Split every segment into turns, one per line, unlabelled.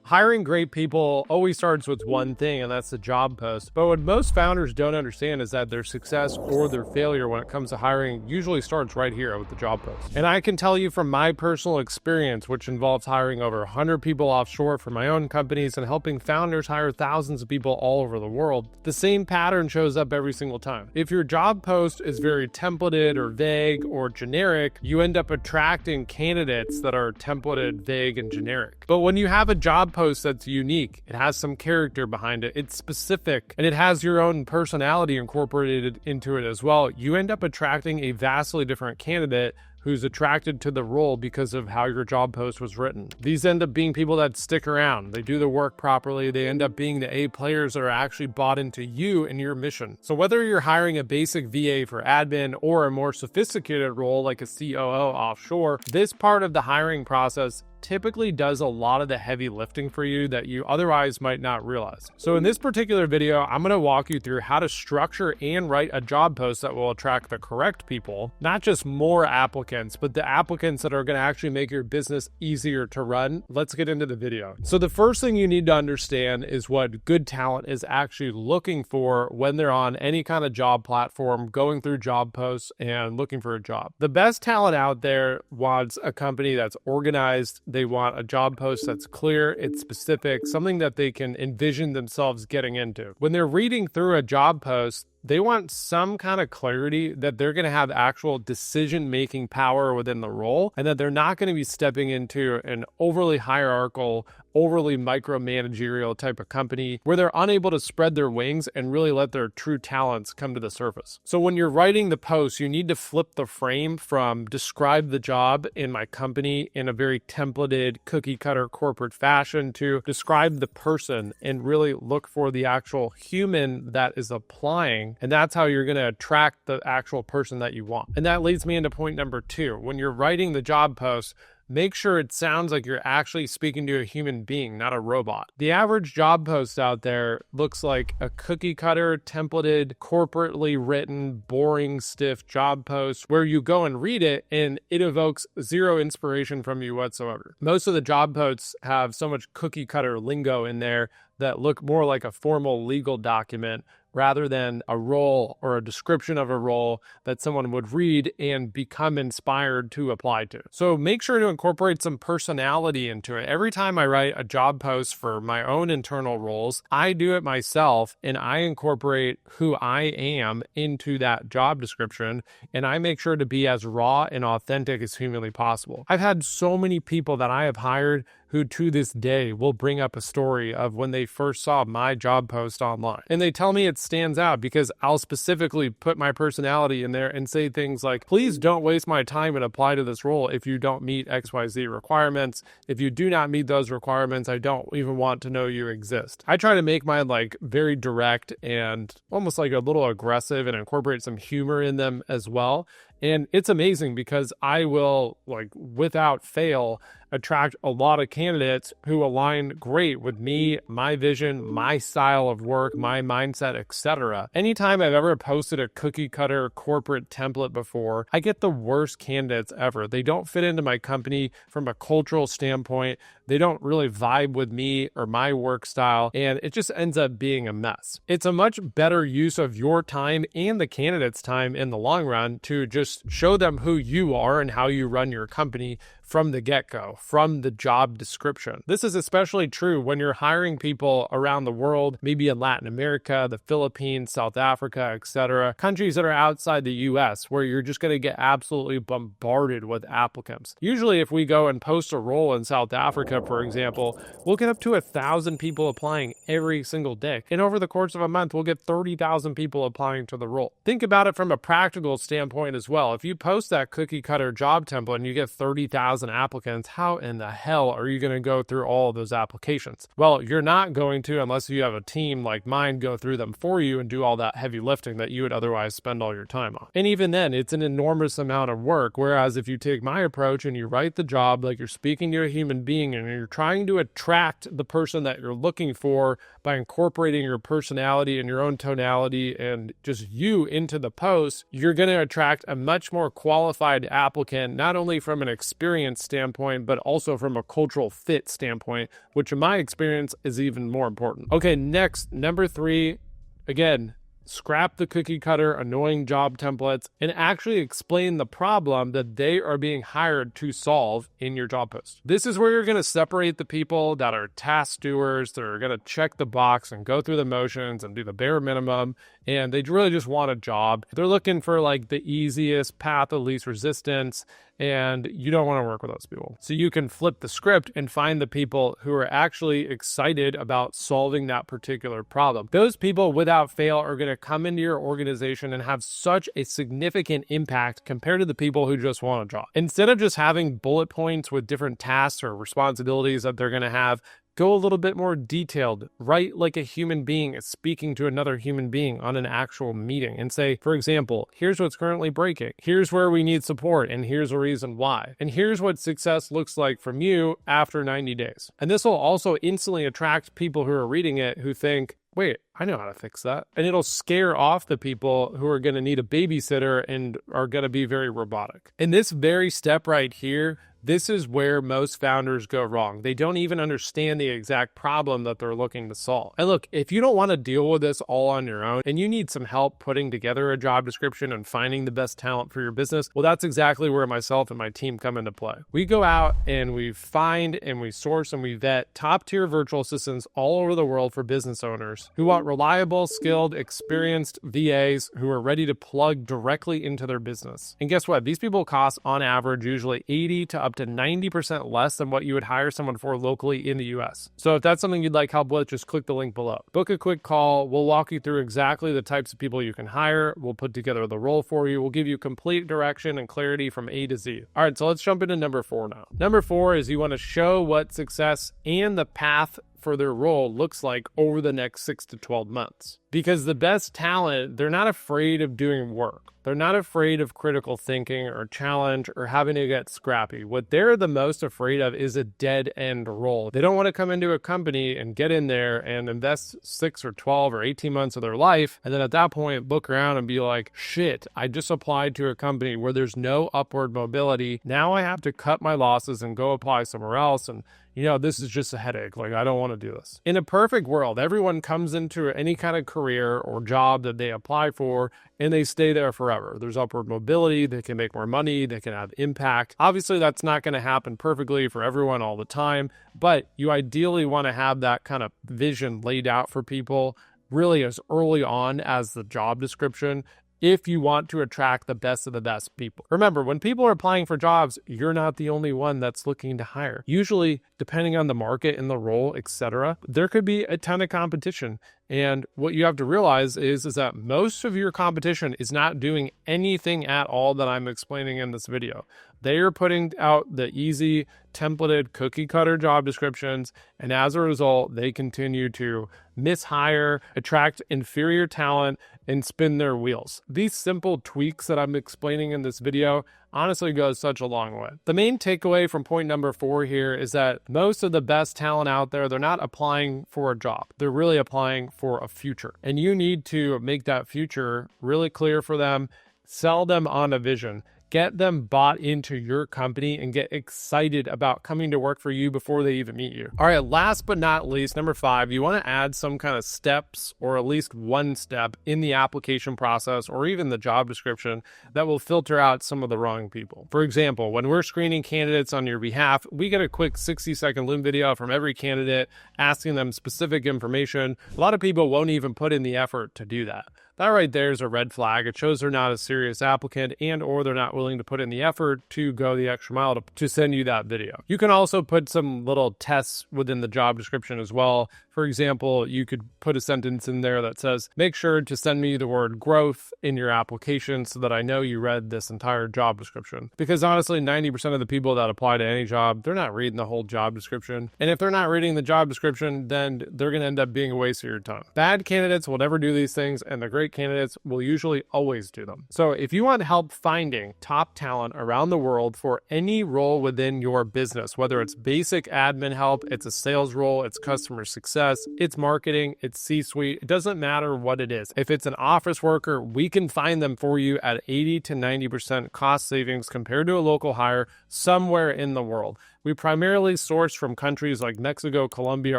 Hiring great people always starts with one thing, and that's the job post. But what most founders don't understand is that their success or their failure when it comes to hiring usually starts right here with the job post. And I can tell you from my personal experience, which involves hiring over 100 people offshore for my own companies and helping founders hire thousands of people all over the world, the same pattern shows up every single time. If your job post is very templated or vague or generic, you end up attracting candidates that are templated, vague, and generic. But when you have a job post that's unique, it has some character behind it, it's specific, and it has your own personality incorporated into it as well, you end up attracting a vastly different candidate who's attracted to the role because of how your job post was written. These end up being people that stick around. They do the work properly. They end up being the A players that are actually bought into you and your mission. So whether you're hiring a basic VA for admin or a more sophisticated role like a COO offshore, this part of the hiring process typically does a lot of the heavy lifting for you that you otherwise might not realize. So in this particular video, I'm going to walk you through how to structure and write a job post that will attract the correct people, not just more applicants, but the applicants that are going to actually make your business easier to run. Let's get into the video. So the first thing you need to understand is what good talent is actually looking for when they're on any kind of job platform, going through job posts and looking for a job. The best talent out there wants a company that's organized. They want a job post that's clear, it's specific, something that they can envision themselves getting into. When they're reading through a job post, they want some kind of clarity that they're going to have actual decision-making power within the role and that they're not going to be stepping into an overly hierarchical, overly micromanagerial type of company where they're unable to spread their wings and really let their true talents come to the surface. So when you're writing the post, you need to flip the frame from describe the job in my company in a very templated cookie cutter corporate fashion to describe the person and really look for the actual human that is applying. And that's how you're going to attract the actual person that you want. And that leads me into point number 2. When you're writing the job post, make sure it sounds like you're actually speaking to a human being, not a robot. The average job post out there looks like a cookie cutter, templated, corporately written, boring, stiff job post where you go and read it and it evokes zero inspiration from you whatsoever. Most of the job posts have so much cookie cutter lingo in there that look more like a formal legal document rather than a role or a description of a role that someone would read and become inspired to apply to. So make sure to incorporate some personality into it. Every time I write a job post for my own internal roles, I do it myself and I incorporate who I am into that job description and I make sure to be as raw and authentic as humanly possible. I've had so many people that I have hired who to this day will bring up a story of when they first saw my job post online. And they tell me it stands out because I'll specifically put my personality in there and say things like, please don't waste my time and apply to this role if you don't meet XYZ requirements. If you do not meet those requirements, I don't even want to know you exist. I try to make mine very direct and almost like a little aggressive and incorporate some humor in them as well. And it's amazing because I will, without fail, attract a lot of candidates who align great with me, my vision, my style of work, my mindset, etc. Anytime I've ever posted a cookie cutter corporate template before, I get the worst candidates ever. They don't fit into my company from a cultural standpoint. They don't really vibe with me or my work style, and it just ends up being a mess. It's a much better use of your time and the candidate's time in the long run to just show them who you are and how you run your company from the get-go, from the job description. This is especially true when you're hiring people around the world, maybe in Latin America, the Philippines, South Africa, etc., countries that are outside the US, where you're just going to get absolutely bombarded with applicants. Usually, if we go and post a role in South Africa, for example, we'll get up to 1,000 people applying every single day. And over the course of a month, we'll get 30,000 people applying to the role. Think about it from a practical standpoint as well. If you post that cookie cutter job template and you get 30,000 applicants, how in the hell are you going to go through all of those applications? Well, you're not going to unless you have a team like mine go through them for you and do all that heavy lifting that you would otherwise spend all your time on. And even then, it's an enormous amount of work. Whereas if you take my approach and you write the job like you're speaking to a human being and you're trying to attract the person that you're looking for by incorporating your personality and your own tonality and just you into the post, you're going to attract a much more qualified applicant, not only from an experience experience standpoint, but also from a cultural fit standpoint, which in my experience is even more important. Okay, next, number 3, again, scrap the cookie cutter annoying job templates and actually explain the problem that they are being hired to solve in your job post. This is where you're going to separate the people that are task doers, that are going to check the box and go through the motions and do the bare minimum, and they really just want a job. They're looking for like the easiest path of least resistance, and you don't want to work with those people. So you can flip the script and find the people who are actually excited about solving that particular problem. Those people, without fail, are going to come into your organization and have such a significant impact compared to the people who just want a job. Instead of just having bullet points with different tasks or responsibilities that they're going to have, go a little bit more detailed. Write like a human being is speaking to another human being on an actual meeting and say, for example, here's what's currently breaking. Here's where we need support, and here's a reason why. And here's what success looks like from you after 90 days. And this will also instantly attract people who are reading it who think, wait, I know how to fix that. And it'll scare off the people who are going to need a babysitter and are going to be very robotic. And this very step right here, this is where most founders go wrong. They don't even understand the exact problem that they're looking to solve. And look, if you don't want to deal with this all on your own and you need some help putting together a job description and finding the best talent for your business, well, that's exactly where myself and my team come into play. We go out and we find and we source and we vet top tier virtual assistants all over the world for business owners who want reliable, skilled, experienced VAs who are ready to plug directly into their business. And guess what? These people cost on average usually 80 to up to 90% less than what you would hire someone for locally in the US. So if that's something you'd like help with, just click the link below. Book a quick call. We'll walk you through exactly the types of people you can hire. We'll put together the role for you. We'll give you complete direction and clarity from A to Z. All right, so let's jump into number 4 now. Number 4 is you want to show what success and the path for their role looks like over the next 6 to 12 months. Because the best talent, they're not afraid of doing work. They're not afraid of critical thinking or challenge or having to get scrappy. What they're the most afraid of is a dead end role. They don't want to come into a company and get in there and invest 6 or 12 or 18 months of their life. And then at that point, look around and be like, shit, I just applied to a company where there's no upward mobility. Now I have to cut my losses and go apply somewhere else. And this is just a headache. Like, I don't want to do this. In a perfect world, everyone comes into any kind of career or job that they apply for and they stay there forever. There's upward mobility. They can make more money. They can have impact. Obviously, that's not going to happen perfectly for everyone all the time, but you ideally want to have that kind of vision laid out for people really as early on as the job description, if you want to attract the best of the best people. Remember, when people are applying for jobs, you're not the only one that's looking to hire. Usually, depending on the market and the role, etc., there could be a ton of competition. And what you have to realize is that most of your competition is not doing anything at all that I'm explaining in this video. They are putting out the easy, templated, cookie cutter job descriptions, and as a result, they continue to mishire, attract inferior talent, and spin their wheels. These simple tweaks that I'm explaining in this video honestly goes such a long way. The main takeaway from point number 4 here is that most of the best talent out there, they're not applying for a job. They're really applying for a future. And you need to make that future really clear for them, sell them on a vision. Get them bought into your company and get excited about coming to work for you before they even meet you. All right, last but not least, number 5, you want to add some kind of steps or at least one step in the application process or even the job description that will filter out some of the wrong people. For example, when we're screening candidates on your behalf, we get a quick 60-second Loom video from every candidate asking them specific information. A lot of people won't even put in the effort to do that. That right there is a red flag. It shows they're not a serious applicant and or they're not willing to put in the effort to go the extra mile to send you that video. You can also put some little tests within the job description as well. For example, you could put a sentence in there that says, make sure to send me the word growth in your application so that I know you read this entire job description. Because honestly, 90% of the people that apply to any job, they're not reading the whole job description. And if they're not reading the job description, then they're going to end up being a waste of your time. Bad candidates will never do these things, and the great great candidates will usually always do them. So if you want help finding top talent around the world for any role within your business, whether it's basic admin help, it's a sales role, it's customer success, it's marketing, it's C-suite, it doesn't matter what it is. If it's an office worker, we can find them for you at 80 to 90% cost savings compared to a local hire somewhere in the world. We primarily source from countries like Mexico, Colombia,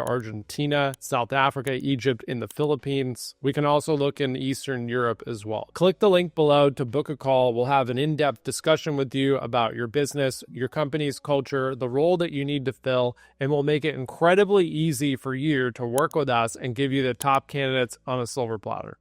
Argentina, South Africa, Egypt, and the Philippines. We can also look in Eastern Europe as well. Click the link below to book a call. We'll have an in-depth discussion with you about your business, your company's culture, the role that you need to fill, and we'll make it incredibly easy for you to work with us and give you the top candidates on a silver platter.